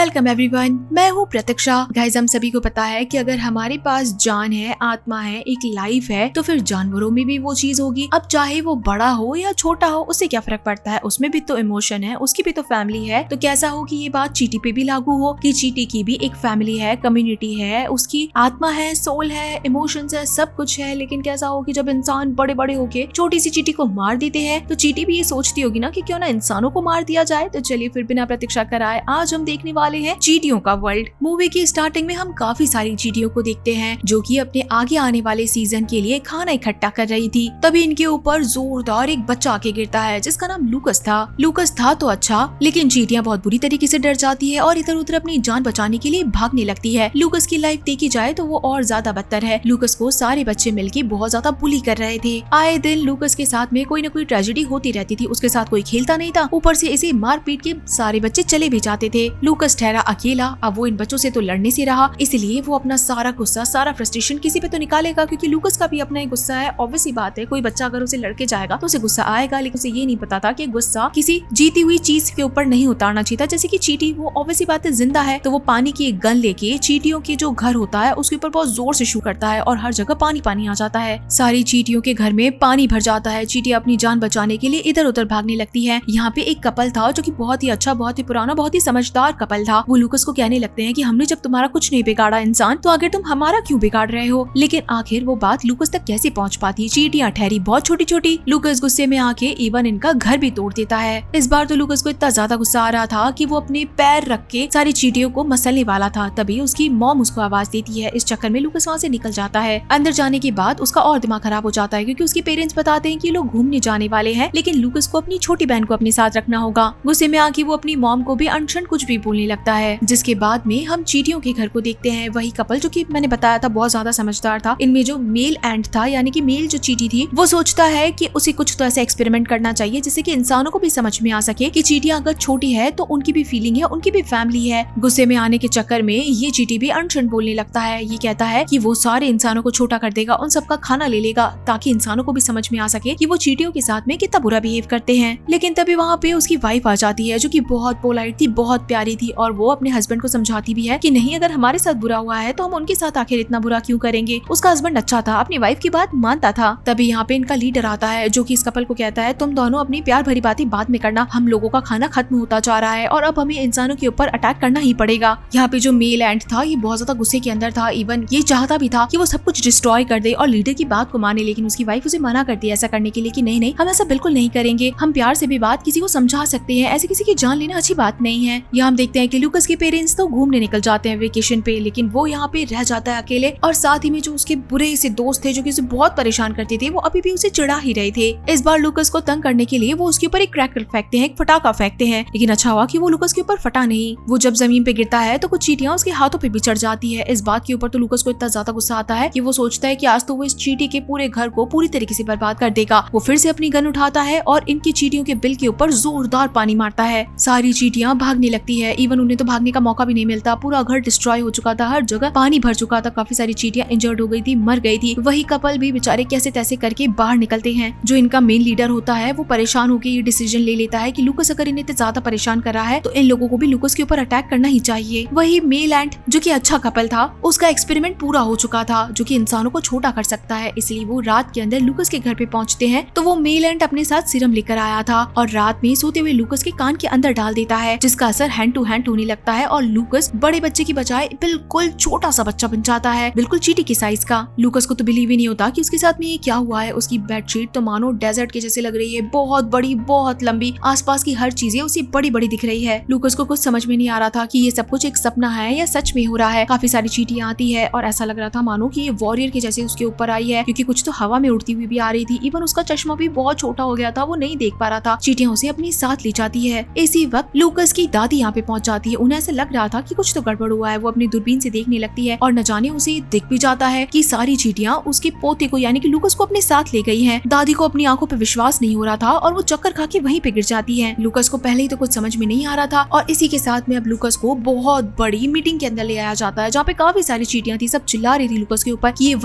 Welcome everyone, मैं हूँ प्रतीक्षा। Guys, हम सभी को पता है कि अगर हमारे पास जान है, आत्मा है, एक लाइफ है, तो फिर जानवरों में भी वो चीज होगी। अब चाहे वो बड़ा हो या छोटा हो, उससे क्या फर्क पड़ता है, उसमें भी तो इमोशन है, उसकी भी तो फैमिली है। तो कैसा हो कि ये बात चींटी पे भी लागू हो कि चींटी की भी एक फैमिली है, कम्युनिटी है, उसकी आत्मा है, सोल है, इमोशंस है, सब कुछ है। लेकिन कैसा हो कि जब इंसान बड़े बड़े होके छोटी सी चींटी को मार देते हैं, तो चींटी भी ये सोचती होगी ना कि क्यों ना इंसानों को मार दिया जाए। तो चलिए फिर बिना प्रतीक्षा कराए आज हम देखने वाले हैं चींटियों का वर्ल्ड। मूवी की स्टार्टिंग में हम काफी सारी चींटियों को देखते हैं जो कि अपने आगे आने वाले सीजन के लिए खाना इकट्ठा कर रही थी। तभी इनके ऊपर जोरदार एक बच्चा आके गिरता है जिसका नाम लूकस था। लूकस था तो अच्छा, लेकिन चींटियां बहुत बुरी तरीके से डर जाती है और इधर उधर अपनी जान बचाने के लिए भागने लगती है। लूकस की लाइफ देखी जाए तो वो और ज्यादा बदतर है। लूकस को सारे बच्चे मिलकर बहुत ज्यादा बुली कर रहे थे। आए दिन लूकस के साथ में कोई न कोई ट्रेजेडी होती रहती थी। उसके साथ कोई खेलता नहीं था, ऊपर से इसे मार पीट के सारे बच्चे चले भी जाते थे। लूकस ठहरा अकेला। अब वो इन बच्चों से तो लड़ने से रहा, इसलिए वो अपना सारा गुस्सा, सारा फ्रस्ट्रेशन किसी पे तो निकालेगा, क्योंकि लूकस का भी अपना एक गुस्सा है। ऑब्वियस सी बात है, कोई बच्चा अगर उसे लड़के जाएगा तो उसे गुस्सा आएगा, लेकिन उसे ये नहीं पता था कि गुस्सा किसी जीती हुई चीज के ऊपर नहीं उतारना चाहिए था। जैसे कि चींटी, वो ऑब्वियस सी बात है जिंदा है, तो वो पानी की एक गन लेके चींटियों के जो घर होता है उसके ऊपर बहुत जोर से शू करता है और हर जगह पानी पानी आ जाता है। सारी चींटियों के घर में पानी भर जाता है। चींटियां अपनी जान बचाने के लिए इधर उधर भागने लगती है। यहाँ पे एक कपल था जो कि बहुत ही अच्छा, बहुत ही पुराना, बहुत ही समझदार कपल था। वो लूकस को कहने लगते हैं कि हमने जब तुम्हारा कुछ नहीं बिगाड़ा इंसान, तो आखिर तुम हमारा क्यों बिगाड़ रहे हो। लेकिन आखिर वो बात लूकस तक कैसे पहुंच पाती। चींटियां ठहरी बहुत छोटी छोटी। लूकस गुस्से में आके इवन इनका घर भी तोड़ देता है। इस बार तो लूकस को इतना ज्यादा गुस्सा आ रहा था कि वो अपने पैर रख के सारी चींटियों को मसलने वाला था। तभी उसकी मॉम उसको आवाज देती है। इस चक्कर में लूकस वहाँ से निकल जाता है। अंदर जाने के बाद उसका और दिमाग खराब हो जाता है, क्योंकि उसके पेरेंट्स बताते हैं कि लोग घूमने जाने वाले हैं, लेकिन लूकस को अपनी छोटी बहन को अपने साथ रखना होगा। गुस्से में आके वो अपनी मॉम को भी अनशन कुछ भी बोलने लगता है। जिसके बाद में हम चींटियों के घर को देखते हैं। वही कपल जो कि मैंने बताया था बहुत ज्यादा समझदार था। इनमें जो मेल एंट था, यानी कि मेल जो चींटी थी, वो सोचता है कि उसे कुछ तो ऐसा एक्सपेरिमेंट करना चाहिए जिससे कि इंसानों को भी समझ में आ सके कि चींटियां अगर छोटी है तो उनकी भी फीलिंग है, उनकी भी फैमिली है। गुस्से में आने के चक्कर में ये चींटी भी अनशन बोलने लगता है। ये कहता है कि वो सारे इंसानों को छोटा कर देगा, उन सबका खाना ले लेगा, ताकि इंसानों को भी समझ में आ सके कि वो चींटियों के साथ में कितना बुरा बिहेव करते हैं। लेकिन तभी वहाँ पे उसकी वाइफ आ जाती है जो कि बहुत पोलाइट थी, बहुत प्यारी थी, और वो अपने हस्बैंड को समझाती भी है कि नहीं, अगर हमारे साथ बुरा हुआ है तो हम उनके साथ आखिर इतना बुरा क्यों करेंगे। उसका हस्बैंड अच्छा था, अपनी वाइफ की बात मानता था। तभी यहाँ पे इनका लीडर आता है जो कि इस कपल को कहता है, तुम दोनों अपनी प्यार भरी बातें बाद में करना, हम लोगों का खाना खत्म होता जा रहा है और अब हमें इंसानों के ऊपर अटैक करना ही पड़ेगा। यहाँ पे जो मेल एंट था ये बहुत ज्यादा गुस्से के अंदर था। इवन ये चाहता भी था कि वो सब कुछ डिस्ट्रॉय कर दे और लीडर की बात को माने, लेकिन उसकी वाइफ उसे मना करती है ऐसा करने के लिए कि नहीं नहीं, हम ऐसा बिल्कुल नहीं करेंगे, हम प्यार से भी बात किसी को समझा सकते हैं, ऐसे किसी की जान लेना अच्छी बात नहीं है। यहाँ हम देखते हैं कि लूकस के पेरेंट्स तो घूमने निकल जाते हैं वेकेशन पे, लेकिन वो यहाँ पे रह जाता है अकेले। और साथ ही में जो उसके बुरे से दोस्त थे जो कि उसे बहुत परेशान करते थे, वो अभी भी उसे चिढ़ा ही रहे थे। इस बार लूकस को तंग करने के लिए वो उसके ऊपर एक क्रैकर फेंकते हैं, एक फटाका फेंकते हैं, लेकिन अच्छा हुआ कि वो लूकस के ऊपर फटा नहीं। वो जब जमीन पे गिरता है तो कुछ चींटियां उसके हाथों पे भी चढ़ जाती है। इस बात के ऊपर तो लूकस को इतना ज्यादा गुस्सा आता है कि वो सोचता है कि आज तो वो इस चींटी के पूरे घर को पूरी तरीके से बर्बाद कर देगा। वो फिर से अपनी गन उठाता है और इनकी चींटियों के बिल के ऊपर जोरदार पानी मारता है। सारी चींटियां भागने लगती है। इवन उन्हें तो भागने का मौका भी नहीं मिलता, पूरा घर डिस्ट्रॉय हो चुका था, हर जगह पानी भर चुका था, काफी सारी चींटियां इंजर्ड हो गई थी, मर गई थी। वही कपल भी बेचारे कैसे तैसे करके बाहर निकलते हैं। जो इनका मेन लीडर होता है वो परेशान होकर ये डिसीजन ले लेता है कि लूकस अगर इन्हें ज्यादा परेशान कर रहा है तो इन लोगों को भी लूकस के ऊपर अटैक करना ही चाहिए। वही मेल एंट जो कि अच्छा कपल था, उसका एक्सपेरिमेंट पूरा हो चुका था जो कि इंसानों को छोटा कर सकता है, इसलिए वो रात के अंदर लूकस के घर पे पहुंचते हैं। तो वो मेल एंट अपने साथ सीरम लेकर आया था और रात में सोते हुए लूकस के कान के अंदर डाल देता है, जिसका असर हैंड टू हैंड होने लगता है और लूकस बड़े बच्चे की बजाय बिल्कुल छोटा सा बच्चा बन जाता है, बिल्कुल चींटी के साइज का। लूकस को तो बिलीव ही नहीं होता कि उसके साथ में ये क्या हुआ है। उसकी बेडशीट तो मानो डेजर्ट के जैसे लग रही है, बहुत बड़ी, बहुत लंबी, आसपास की हर चीजें उसे बड़ी बड़ी दिख रही है। लूकस को कुछ समझ में नहीं आ रहा था कि ये सब कुछ एक सपना है या सच में हो रहा है। काफी सारी चींटियां आती है और ऐसा लग रहा था मानो कि ये वॉरियर के जैसे उसके ऊपर आई है, क्योंकि कुछ तो हवा में उड़ती हुई भी आ रही थी। इवन उसका चश्मा भी बहुत छोटा हो गया था, वो नहीं देख पा रहा था। चींटियां उसे अपने साथ ले जाती है। इसी वक्त लूकस की दादी यहाँ पे पहुंच जाती है। उन्हें ऐसा लग रहा था कि कुछ तो गड़बड़ हुआ है। वो अपनी दूरबीन से देखने लगती है और न जाने उसे दिख भी जाता है कि सारी चींटियां उसके पोते को यानी कि लूकस को अपने साथ ले गई हैं। दादी को अपनी आंखों पे विश्वास नहीं हो रहा था और वो चक्कर खा के वहीं पे गिर जाती है। लूकस को पहले ही तो कुछ समझ में नहीं आ रहा था और इसी के साथ में अब लूकस को बहुत बड़ी मीटिंग के अंदर ले आया जाता है, जहाँ पे काफी सारी चींटियां थी। सब चिल्ला रही थी लूकस के ऊपर कि ये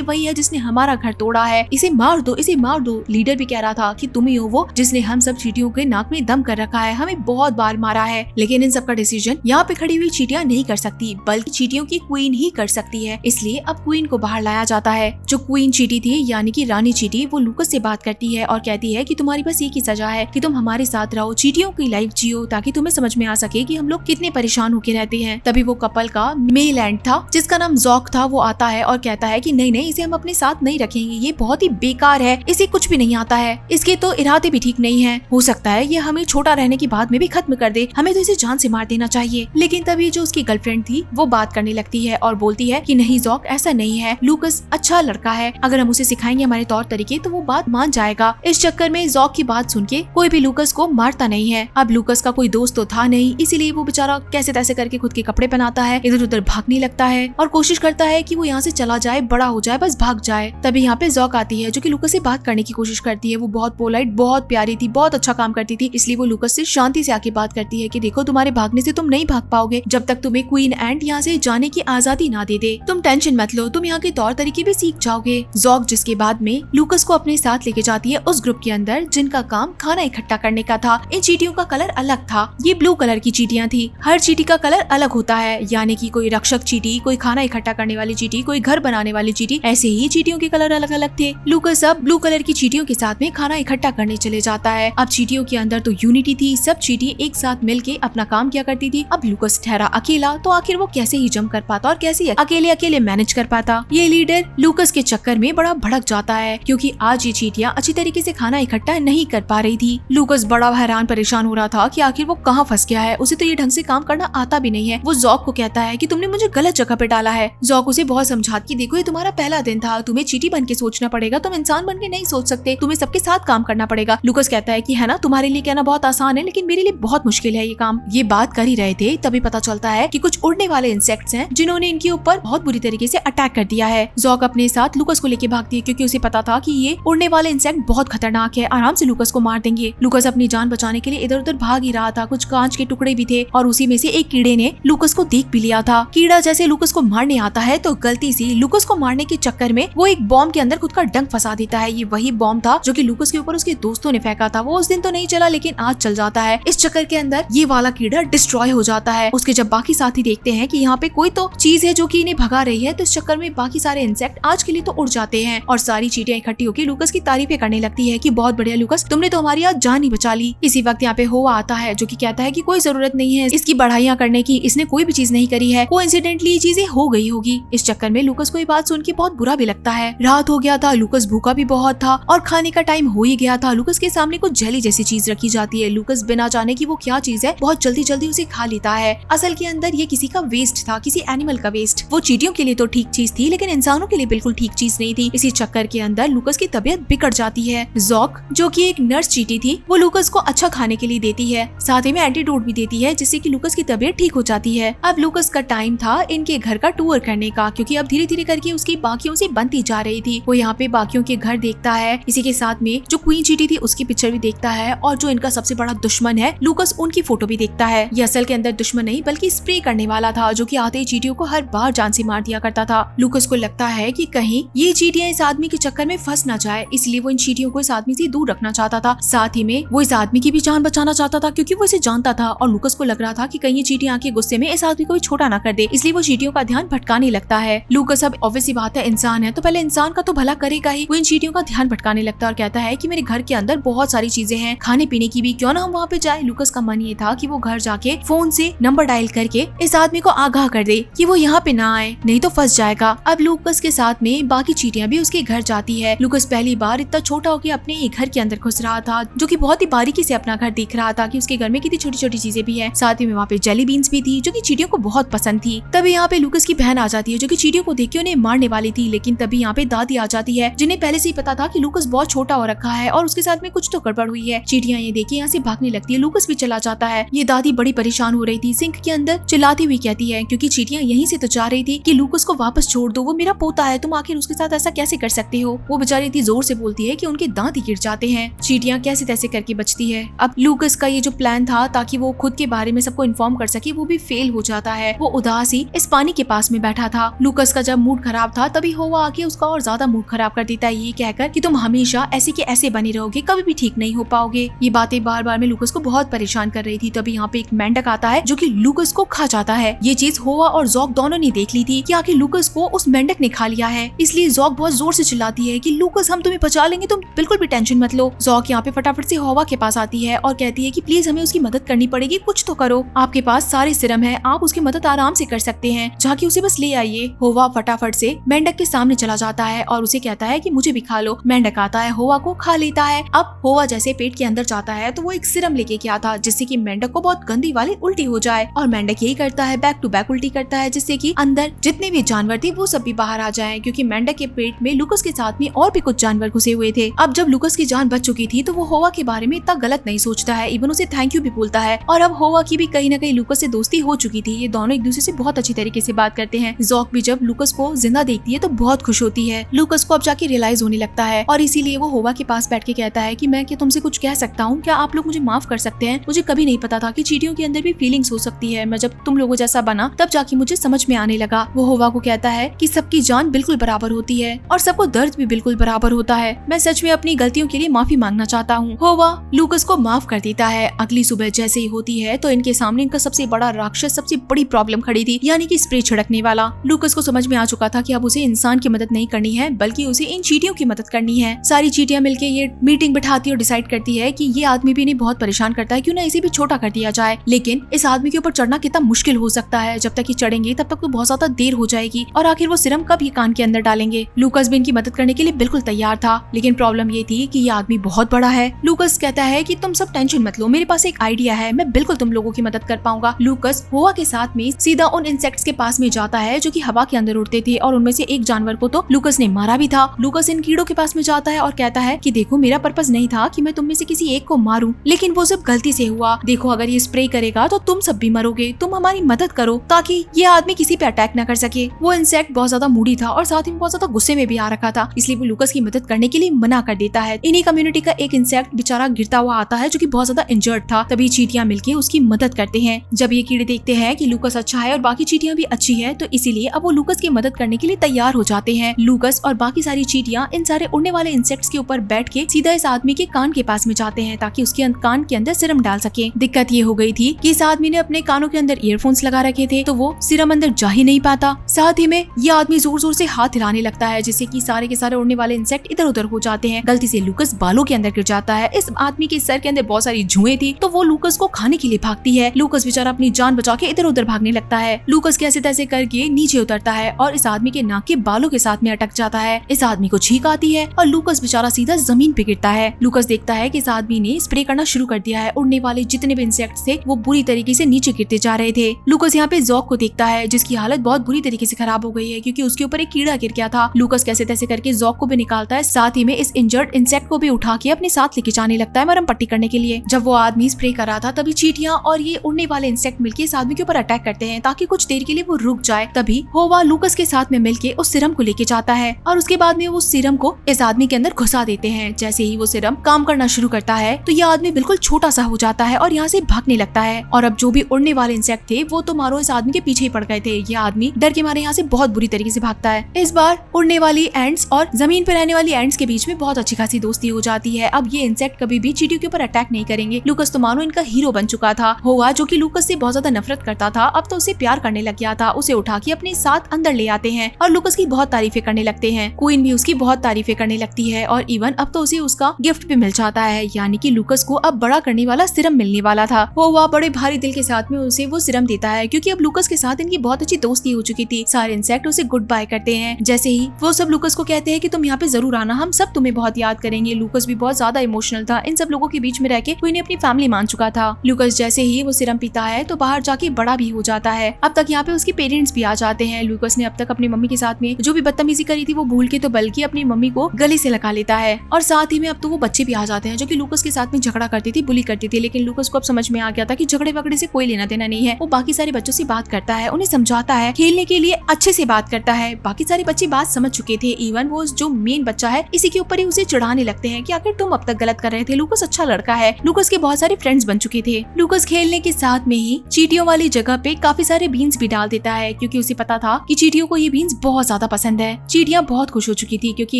वही है जिसने हमारा घर तोड़ा है, इसे मार दो, इसे मार दो। लीडर भी कह रहा था कि तुम ही हो वो जिसने हम सब चींटियों के नाक में दम कर रखा है, हमें बहुत बार मारा है। लेकिन इन सब का डिसीजन यहाँ पे खड़ी हुई चींटियां नहीं कर सकती, बल्कि चींटियों की क्वीन ही कर सकती है। इसलिए अब क्वीन को बाहर लाया जाता है। जो क्वीन चींटी थी यानी कि रानी चींटी, वो लूकस से बात करती है और कहती है कि तुम्हारी बस एक ही सजा है कि तुम हमारे साथ रहो, चींटियों की लाइफ जियो, ताकि तुम्हें समझ में आ सके कि हम लोग कितने परेशान होके रहते हैं। तभी वो कपल का मेल एंड था जिसका नाम जॉक था, वो आता है और कहता है कि नहीं नहीं, इसे हम अपने साथ नहीं रखेंगे, ये बहुत ही बेकार है, इसे कुछ भी नहीं आता है, इसके तो इरादे भी ठीक नहीं है, हो सकता है ये हमें छोटा रहने की बात में भी खत्म कर दे, हमें तो इसे जान से मार देना चाहिए। लेकिन तभी जो उसकी गर्लफ्रेंड थी वो बात करने लगती है और बोलती है कि नहीं जॉक, ऐसा नहीं है, लूकस अच्छा लड़का है, अगर हम उसे सिखाएंगे हमारे तौर तरीके तो वो बात मान जाएगा। इस चक्कर में जॉक की बात सुन के कोई भी लूकस को मारता नहीं है। अब लूकस का कोई दोस्त तो था नहीं, इसीलिए वो बेचारा कैसे तैसे करके खुद के कपड़े पहनाता है, इधर उधर भागने लगता है और कोशिश करता है कि वो यहाँ से चला जाए, बड़ा हो जाए, बस भाग जाए। तभी यहाँ पे जॉक आती है जो कि लूकस से बात करने की कोशिश करती है। वो बहुत पोलाइट, बहुत प्यारी थी, बहुत अच्छा काम करती थी, इसलिए वो लूकस से शांति से आके बात करती है कि देखो, तुम्हारे भागने से तुम नहीं भाग पाओगे जब तक तुम्हें क्वीन एंट यहाँ से जाने की आजादी ना दे दे। तुम टेंशन मत लो, तुम यहाँ के तौर तरीके भी सीख जाओगे। जॉक जिसके बाद में लूकस को अपने साथ लेके जाती है उस ग्रुप के अंदर जिनका काम खाना इकट्ठा करने का था। इन चींटियों का कलर अलग था, ये ब्लू कलर की चींटियां थी। हर चींटी का कलर अलग होता है, यानी कि कोई रक्षक चींटी, कोई खाना इकट्ठा करने वाली चींटी, कोई घर बनाने वाली चींटी, ऐसे ही चींटियों के कलर अलग अलग थे। लूकस अब ब्लू कलर की चींटियों के साथ में खाना इकट्ठा करने चले जाता है। अब चींटियों के अंदर तो यूनिटी थी, सब चींटी एक साथ मिलके अपना काम किया करती थी। अब लूकस ठहरा अकेला, तो आखिर वो कैसे ही जम कर पाता और कैसे अकेले अकेले मैनेज कर पाता। ये लीडर लूकस के चक्कर में बड़ा भड़क जाता है क्योंकि आज ये चींटियां अच्छी तरीके से खाना इकट्ठा नहीं कर पा रही थी। लूकस बड़ा हैरान परेशान हो रहा था कि आखिर वो कहाँ फंस गया है, उसे तो ये ढंग से काम करना आता भी नहीं है। वो जॉक को कहता है कि तुमने मुझे गलत जगह पे डाला है। जॉक उसे बहुत समझाता कि देखो, ये तुम्हारा पहला दिन था, तुम्हें चींटी बन के सोचना पड़ेगा, तुम इंसान बन के नहीं सोच सकते, तुम्हें सबके साथ काम करना पड़ेगा। लूकस कहता है कि है ना, तुम्हारे लिए कहना बहुत आसान है, लेकिन मेरे लिए बहुत मुश्किल है ये काम। ये बात कर ही रहे थे तभी पता चलता है कि कुछ उड़ने वाले इंसेक्ट्स हैं जिन्होंने इनके ऊपर बहुत बुरी तरीके से अटैक कर दिया है। जॉक अपने साथ लूकस को लेके भागती है क्योंकि उसे पता था कि ये उड़ने वाले इंसेक्ट बहुत खतरनाक है, आराम से लूकस को मार देंगे। लूकस अपनी जान बचाने के लिए इधर उधर भाग ही रहा था, कुछ कांच के टुकड़े भी थे और उसी में से एक कीड़े ने लूकस को देख भी लिया था। कीड़ा जैसे लूकस को मारने आता है तो गलती से लूकस को मारने के चक्कर में वो एक बॉम्ब के अंदर खुद का डंक फंसा देता है। ये वही बॉम्ब था जो कि लूकस के ऊपर उसके दोस्तों ने फेंका था। वो उस दिन तो नहीं चला लेकिन आज चल जाता है। इस चक्कर के अंदर ये वाला कीड़ा डिस्ट्रॉय हो जाता है। उसके जब बाकी साथी देखते हैं कि यहाँ पे कोई तो चीज है जो कि इन्हें भगा रही है, तो इस चक्कर में बाकी सारे इंसेक्ट आज के लिए तो उड़ जाते हैं और सारी चींटियां इकट्ठी होकर लूकस की तारीफें करने लगती है कि बहुत बढ़िया लूकस, तुमने तो हमारी आज जान ही बचा ली। इसी वक्त यहाँ पे होवा आता है जो कि कहता है कि कोई जरूरत नहीं है इसकी बढ़ाइयाँ करने की, इसने कोई भी चीज नहीं करी है, कोइंसिडेंटली ये चीजें हो गई होगी। इस चक्कर में लूकस को ये बात सुन के बहुत बुरा भी लगता है। रात हो गया था, लूकस भूखा भी बहुत था और खाने का टाइम हो ही गया था। लूकस के सामने कुछ जेली जैसी चीज रखी जाती है। लूकस बिना जाने की वो क्या चीज है बहुत जल्दी जल्दी उसे खा लेता है। असल के अंदर ये किसी का वेस्ट था, किसी एनिमल का वेस्ट। वो चींटियों के लिए तो ठीक चीज थी लेकिन इंसानों के लिए बिल्कुल ठीक चीज नहीं थी। इसी चक्कर के अंदर लूकस की तबीयत बिगड़ जाती है। जॉक जो कि एक नर्स चींटी थी, वो लूकस को अच्छा खाने के लिए देती है, साथ ही में एंटीडोट भी देती है जिससे कि लूकस की तबीयत ठीक हो जाती है। अब लूकस का टाइम था इनके घर का टूर करने का क्योंकि अब धीरे धीरे करके उसकी बाकियों से बनती जा रही थी। वो यहाँ पे बाकियों के घर देखता है, इसी के साथ में जो क्वीन चींटी थी उसकी पिक्चर भी देखता है और जो इनका सबसे बड़ा दुश्मन है लूकस, उनकी फोटो भी देखता है। ये असल के अंदर दुश्मन नहीं बल्कि स्प्रे करने वाला था जो कि आते ही चींटियों को हर बार जान से मार दिया करता था। लूकस को लगता है कि कहीं ये चींटियां इस आदमी के चक्कर में फंस ना जाए, इसलिए वो इन चींटियों को इस आदमी से दूर रखना चाहता था। साथ ही में वो इस आदमी की भी जान बचाना चाहता था क्योंकि वो इसे जानता था और लूकस को लग रहा था कि कहीं ये चींटियां के गुस्से में इस आदमी को भी छोटा ना कर दे, इसलिए वो चींटियों का ध्यान भटकाने लगता है। लूकस अब ऑब्वियसली बात है इंसान है तो पहले इंसान का तो भला करेगा ही। वो इन चींटियों का ध्यान भटकाने लगता है और कहता है कि मेरे घर के अंदर बहुत सारी चीजें हैं खाने पीने की भी, क्यों ना हम वहाँ पे जाए। लूकस का मन ये था कि वो घर जाके फोन से नंबर डायल करके इस आदमी को आगाह कर दे कि वो यहाँ पे ना आए, नहीं तो फंस जाएगा। अब लूकस के साथ में बाकी चींटियां भी उसके घर जाती है। लूकस पहली बार इतना छोटा होकर अपने ही घर के अंदर घुस रहा था जो कि बहुत ही बारीकी से अपना घर देख रहा था कि उसके घर में कितनी छोटी छोटी चीजें भी है। साथ ही में वहाँ पे जेली बीन्स भी थी जो कि चींटियों को बहुत पसंद थी। तभी यहाँ पे लूकस की बहन आ जाती है जो कि चींटियों को देख के उन्हें मारने वाली थी, लेकिन तभी यहाँ पे दादी आ जाती है जिन्हें पहले से ही पता था कि लूकस बहुत छोटा हो रखा है और उसके साथ में कुछ तो गड़बड़ हुई है। चींटियां ये देखी यहाँ से भागने लगती है, लूकस भी चला जाता है। ये दादी बड़ी परेशान हो रही थी, सिंक के अंदर चिल्लाती हुई कहती है क्योंकि चींटियां यहीं से तो जा रही थी कि लूकस को वापस छोड़ दो, वो मेरा पोता है, तुम आखिर उसके साथ ऐसा कैसे कर सकते हो। वो बेचारी इतनी जोर से बोलती है कि उनके दांत ही गिर जाते हैं। चींटियां कैसे तैसे करके बचती है। अब लूकस का ये जो प्लान था ताकि वो खुद के बारे में सबको इन्फॉर्म कर सके वो भी फेल हो जाता है। वो उदास ही इस पानी के पास में बैठा था। लूकस का जब मूड खराब था तभी होवा आके उसका और ज्यादा मूड खराब कर देता है ये कहकर कि तुम हमेशा ऐसे के ऐसे बने रहोगे, कभी भी ठीक नहीं हो पाओगे। ये बातें बार बार में लूकस को बहुत परेशान कर रही थी। तभी यहाँ पे एक मेंढक आता है जो कि लूकस को खा जाता है। ये चीज होवा और जॉक दोनों ने देख ली थी कि आखिर लूकस को उस मेंढक ने खा लिया है। इसलिए जॉक बहुत जोर से चिल्लाती है कि लूकस हम तुम्हें बचा लेंगे, तुम बिल्कुल भी टेंशन मत लो। जॉक यहाँ पे फटाफट से होवा के पास आती है और कहती है कि प्लीज हमें उसकी मदद करनी पड़ेगी, कुछ तो करो, आपके पास सारे सिरम है, आप उसकी मदद आराम से कर सकते हैं, जाके उसे बस ले आइए। होवा फटाफट से मेंढक के सामने चला जाता है और उसे कहता है कि मुझे भी खा लो। मेंढक आता है, होवा को खा लेता है। अब होवा जैसे पेट के अंदर जाता है तो वो एक सिरम लेके क्या था जिससे कि मेंढक को बहुत गंदी वाली उल्टी हो जाए, और मेंढक यही करता है, बैक टू बैक उल्टी करता है, जिससे कि अंदर जितने भी जानवर थे वो सब भी बाहर आ जाएं, क्योंकि मेंढक के पेट में लूकस के साथ में और भी कुछ जानवर घुसे हुए थे। अब जब लूकस की जान बच चुकी थी तो वो होवा के बारे में इतना गलत नहीं सोचता है, इवन उसे थैंक यू भी बोलता है। और अब होवा की भी कहीं न कहीं लूकस से दोस्ती हो चुकी थी, ये दोनों एक दूसरे से बहुत अच्छी तरीके से बात करते हैं। जॉक भी जब लूकस को जिंदा देखती है तो बहुत खुश होती है। लूकस को अब जाके रियलाइज होने लगता है और इसीलिए वो होवा के पास बैठ के कहता है कि मैं क्या तुमसे कुछ कह सकता हूँ, क्या आप लोग मुझे माफ कर सकते हैं? मुझे कभी नहीं पता था कि चींटियों के अंदर भी फीलिंग्स हो सकती है। मैं जब तुम लोगों जैसा बना तब जाके मुझे समझ में आने लगा। वो होवा को कहता है कि सबकी जान बिल्कुल बराबर होती है और सबको दर्द भी बिल्कुल बराबर होता है। मैं सच में अपनी गलतियों के लिए माफी मांगना चाहता हूँ। होवा लूकस को माफ कर देता है। अगली सुबह जैसे ही होती है तो इनके सामने इनका सबसे बड़ा राक्षस, सबसे बड़ी प्रॉब्लम खड़ी थी, यानी कि स्प्रे छिड़कने वाला। लूकस को समझ में आ चुका था कि अब उसे इंसान की मदद नहीं करनी है बल्कि उसे इन चींटियों की मदद करनी है। सारी चींटियां मिलके ये मीटिंग बिठाती और डिसाइड करती है कि ये आदमी भी इन्हें बहुत परेशान करता है, क्यों ना इसे भी छोटा कर दिया जाए। लेकिन इस आदमी के ऊपर चढ़ना कितना मुश्किल हो सकता है, जब तक ये चढ़ेंगे तब तक तो बहुत ज्यादा देर हो जाएगी और आखिर वो सिरम कब ये कान के अंदर डालेंगे। लूकस भी इनकी मदद करने के लिए बिल्कुल तैयार था, लेकिन प्रॉब्लम ये थी कि ये आदमी बहुत बड़ा है। लूकस कहता है कि तुम सब टेंशन मत लो, मेरे पास एक आइडिया है, मैं बिल्कुल तुम लोगों की मदद कर पाऊंगा। लूकस होवा के साथ में सीधा उन इंसेक्ट्स के पास में जाता है जो कि हवा के अंदर उड़ते थे और उनमें से एक जानवर को तो लूकस ने मारा भी था। लूकस इन कीड़ों के पास में जाता है और कहता है कि देखो मेरा पर्पस नहीं था कि मैं तुम में से किसी एक को मारूं, लेकिन वो सब गलती से हुआ। देखो अगर ये स्प्रे करेगा तो तुम सब भी मरोगे, तुम हमारी मदद करो ताकि ये आदमी किसी पे अटैक न कर सके। वो इंसेक्ट बहुत ज्यादा मूडी था और साथ ही बहुत ज्यादा गुस्से में भी आ रखा था, इसलिए वो लूकस की मदद करने के लिए मना कर देता है। इन्हीं कम्युनिटी का एक इंसेक्ट बेचारा गिरता हुआ आता है जो कि बहुत ज्यादा इंजर्ड था, तभी चींटियां मिलके उसकी मदद करते हैं। जब ये कीड़े देखते हैं कि लूकस अच्छा है और बाकी चींटियां भी अच्छी है तो इसीलिए अब वो लूकस की मदद करने के लिए तैयार हो जाते हैं। लूकस और बाकी सारी चींटियां इन सारे उड़ने वाले इंसेक्ट्स के ऊपर बैठ के सीधा इस आदमी के कान के पास में जाते हैं ताकि उसके कान के अंदर सिरम डाल सके। दिक्कत ये हो गई थी कि इस आदमी ने अपने कानों के अंदर ईयरफोन्स लगा रखे थे तो वो सिरम अंदर जा ही नहीं पाता। साथ ही में ये आदमी जोर जोर से हाथ हिलाने लगता है जिससे कि सारे के सारे उड़ने वाले इंसेक्ट इधर उधर हो जाते हैं। गलती से लूकस बालों के अंदर गिर जाता है। इस आदमी के सर के अंदर बहुत सारी जुएं थी तो वो लूकस को खाने के लिए भागती है। लूकस बेचारा अपनी जान बचा के इधर उधर भागने लगता है। लूकस कैसे तैसे करके नीचे उतरता है और इस आदमी के नाक के बालों के साथ में अटक जाता है। इस आदमी को छींक आती है और लूकस बेचारा सीधा जमीन पे गिरता है। लूकस देखता है कि इस आदमी ने स्प्रे करना शुरू कर दिया है। उड़ने वाले जितने भी इंसेक्ट्स थे वो बुरी तरीके से नीचे गिरते जा रहे थे। लूकस यहाँ पे जॉक को देखता है जिसकी हालत बहुत बुरी तरीके से खराब हो गई है क्योंकि उसके ऊपर एक कीड़ा गिर गया था। लूकस कैसे तैसे करके जॉक को भी निकालता है, साथ ही में इस इंजर्ड इंसेक्ट को भी उठा के अपने साथ लेके जाने लगता है मरहम पट्टी करने के लिए। जब वो आदमी स्प्रे कर रहा था तभी चींटियां और ये उड़ने वाले इंसेक्ट मिलके इस आदमी के ऊपर अटैक करते हैं ताकि कुछ देर के लिए वो रुक जाए। तभी होवा लूकस के साथ में मिलके उस सिरम को लेके जाता है और उसके बाद में वो सिरम को इस आदमी के अंदर घुसा देते हैं। जैसे ही वो सिरम काम करना शुरू करता है तो ये आदमी बिल्कुल छोटा सा हो जाता है और यहाँ से भागने लगता है। और अब जो भी उड़ने वाले इंसेक्ट थे वो तो मारो इस आदमी के पीछे ही पड़ गए थे। ये आदमी डर के मारे यहाँ से बहुत बुरी तरीके से भागता है। इस बार उड़ने वाली एंड्स और जमीन पे रहने वाली एंड्स के बीच में बहुत अच्छी खासी दोस्ती हो जाती है। अब ये इंसेक्ट कभी भी चींटियों के ऊपर अटैक नहीं करेंगे। लूकस तो मानो इनका हीरो बन चुका था। होवा जो कि लूकस से बहुत ज्यादा नफरत करता था अब तो उसे प्यार करने लग गया था। उसे उठा के अपने साथ अंदर ले आते हैं और लूकस की बहुत तारीफें करने लगते हैं। क्वीन भी उसकी बहुत तारीफें करने लगती है और इवन अब तो उसे उसका गिफ्ट भी मिल जाता है, यानी कि लूकस को अब बड़ा करने वाला सिरम मिलने वाला था। होवा बड़े भारी दिल के साथ में उसे वो सिरम देता है क्योंकि अब लूकस के साथ इनकी बहुत अच्छी दोस्ती हो चुकी थी। सारे इंसेक्ट उसे गुड बाय करते हैं। जैसे ही वो सब लूकस को कहते हैं कि तुम यहाँ पे जरूर आना, हम सब तुम्हें बहुत याद करेंगे। लूकस भी बहुत ज्यादा इमोशनल था। इन सब लोगों के बीच में रह के वो इन्हें अपनी फैमिली मान चुका था। लूकस जैसे ही वो सिरम पीता है तो बाहर जाके बड़ा भी हो जाता है। अब तक यहाँ पे उसके पेरेंट्स भी आ जाते हैं। लूकस ने अब तक अपनी मम्मी के साथ में जो भी बदतमीजी करी थी वो भूल के तो बल्कि अपनी मम्मी को गले से लगा लेता है। और साथ ही में अब तो वो बच्चे भी आ जाते हैं जो कि लूकस के साथ में झगड़ा करती थी, बुली करती थी। लेकिन लूकस को अब समझ में आ गया था कि झगड़े वगड़े से कोई लेना देना नहीं है। वो बाकी सारे बच्चों से बात करता है, उन्हें समझाता है, खेलने के लिए अच्छे से बात करता है। बाकी सारे बच्चे बात समझ चुके थे। इवन वो जो मेन बच्चा है इसी के ऊपर ही उसे चिढ़ाने लगते हैं कि आखिर तुम अब तक गलत कर रहे थे, लूकस अच्छा लड़का है। लूकस के बहुत सारे फ्रेंड्स बन चुके थे। लूकस खेलने के साथ में ही चींटियों वाली जगह पे काफी सारे बीन्स भी डाल देता है क्योंकि उसे पता था कि चींटियों को ये बीन्स बहुत ज्यादा पसंद है। चींटियां बहुत खुश हो चुकी थी क्योंकि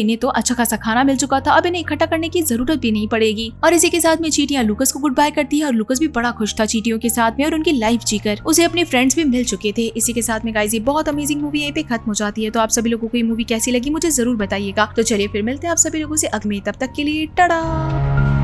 इन्हें तो अच्छा खासा खाना मिल चुका था, अब इन्हें इकट्ठा करने की जरूरत भी नहीं पड़ेगी। और इसी के साथ में चींटियां लूकस को गुड बाय करती है और लूकस भी बड़ा खुश था। चींटियों के साथ में और उनकी लाइफ जीकर उसे अपने फ्रेंड्स भी मिल चुके थे। इसी के साथ में गाइस ये बहुत अमेजिंग मूवी यहीं पे खत्म हो जाती है। तो आप सभी लोगों को ये मूवी कैसी लगी मुझे जरूर बताइएगा। तो चलिए फिर मिलते हैं आप सभी लोगों से अगले, तब तक के लिए टाटा।